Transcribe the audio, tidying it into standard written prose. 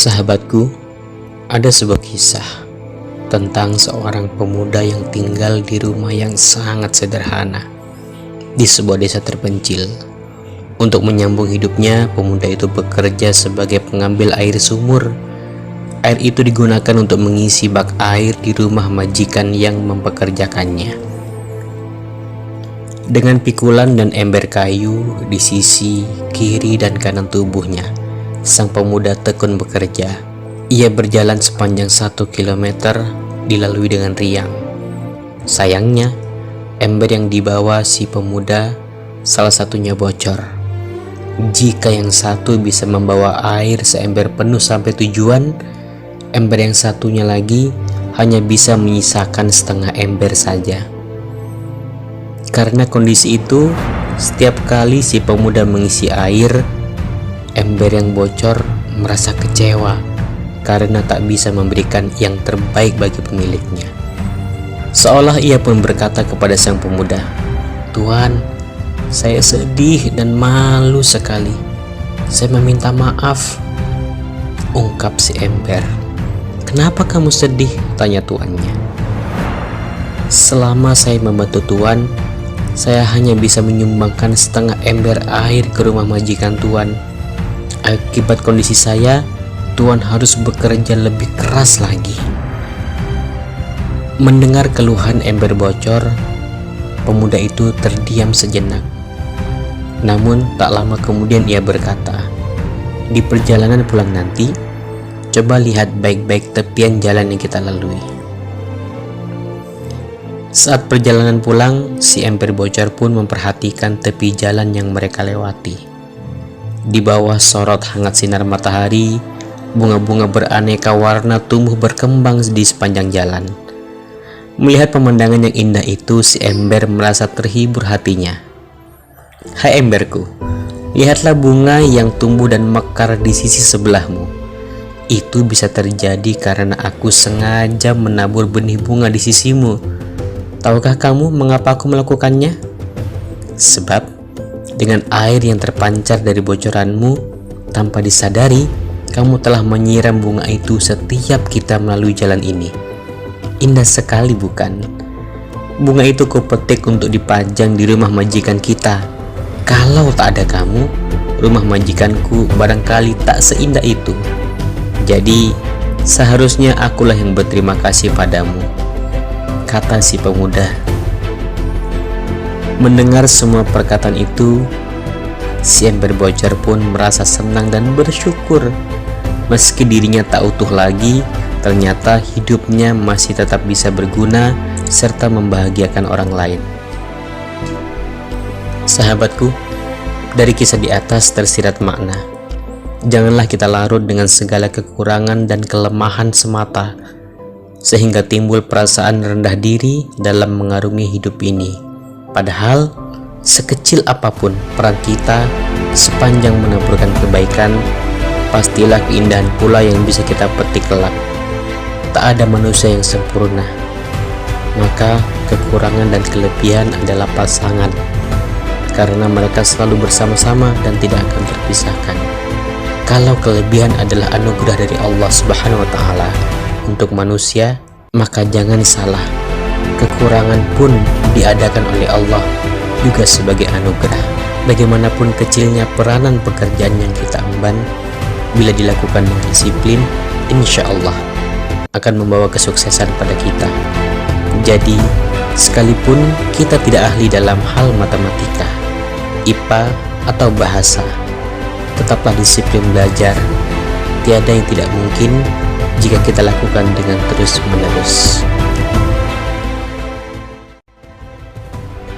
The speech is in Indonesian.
Sahabatku, ada sebuah kisah tentang seorang pemuda yang tinggal di rumah yang sangat sederhana di sebuah desa terpencil. Untuk menyambung hidupnya, pemuda itu bekerja sebagai pengambil air sumur. Air itu digunakan untuk mengisi bak air di rumah majikan yang mempekerjakannya. Dengan pikulan dan ember kayu di sisi kiri dan kanan tubuhnya, sang pemuda tekun bekerja. Ia berjalan sepanjang 1 kilometer dilalui dengan riang. Sayangnya, ember yang dibawa si pemuda salah satunya bocor. Jika yang satu bisa membawa air seember penuh sampai tujuan, ember yang satunya lagi hanya bisa menyisakan setengah ember saja. Karena kondisi itu, setiap kali si pemuda mengisi air, ember yang bocor merasa kecewa karena tak bisa memberikan yang terbaik bagi pemiliknya. Seolah ia pun berkata kepada sang pemuda, "Tuan, saya sedih dan malu sekali. Saya meminta maaf," ungkap si ember. "Kenapa kamu sedih?" tanya tuannya. "Selama saya membantu tuan, saya hanya bisa menyumbangkan setengah ember air ke rumah majikan tuan. Akibat kondisi saya, tuan harus bekerja lebih keras lagi." Mendengar keluhan ember bocor, pemuda itu terdiam sejenak. Namun tak lama kemudian ia berkata, "Di perjalanan pulang nanti, coba lihat baik-baik tepian jalan yang kita lalui." Saat perjalanan pulang, si ember bocor pun memperhatikan tepi jalan yang mereka lewati. Di bawah sorot hangat sinar matahari, bunga-bunga beraneka warna tumbuh berkembang di sepanjang jalan. Melihat pemandangan yang indah itu, si ember merasa terhibur hatinya. "Hai emberku, lihatlah bunga yang tumbuh dan mekar di sisi sebelahmu. Itu bisa terjadi karena aku sengaja menabur benih bunga di sisimu. Tahukah kamu mengapa aku melakukannya? Sebab dengan air yang terpancar dari bocoranmu, tanpa disadari, kamu telah menyiram bunga itu setiap kita melalui jalan ini. Indah sekali, bukan? Bunga itu kupetik untuk dipajang di rumah majikan kita. Kalau tak ada kamu, rumah majikanku barangkali tak seindah itu. Jadi, seharusnya akulah yang berterima kasih padamu," kata si pemuda. Mendengar semua perkataan itu, si ember bocor pun merasa senang dan bersyukur. Meski dirinya tak utuh lagi, ternyata hidupnya masih tetap bisa berguna serta membahagiakan orang lain. Sahabatku, dari kisah di atas tersirat makna. Janganlah kita larut dengan segala kekurangan dan kelemahan semata, sehingga timbul perasaan rendah diri dalam mengarungi hidup ini. Padahal, sekecil apapun peran kita, sepanjang menaburkan kebaikan, pastilah keindahan pula yang bisa kita petik kelak. Tak ada manusia yang sempurna, maka kekurangan dan kelebihan adalah pasangan, karena mereka selalu bersama-sama dan tidak akan terpisahkan. Kalau kelebihan adalah anugerah dari Allah Subhanahu wa Ta'ala untuk manusia, maka jangan salah, kekurangan pun diadakan oleh Allah juga sebagai anugerah. Bagaimanapun kecilnya peranan pekerjaan yang kita emban, bila dilakukan dengan disiplin, insya Allah akan membawa kesuksesan pada kita. Jadi, sekalipun kita tidak ahli dalam hal matematika, IPA atau bahasa, tetaplah disiplin belajar. Tiada yang tidak mungkin jika kita lakukan dengan terus-menerus.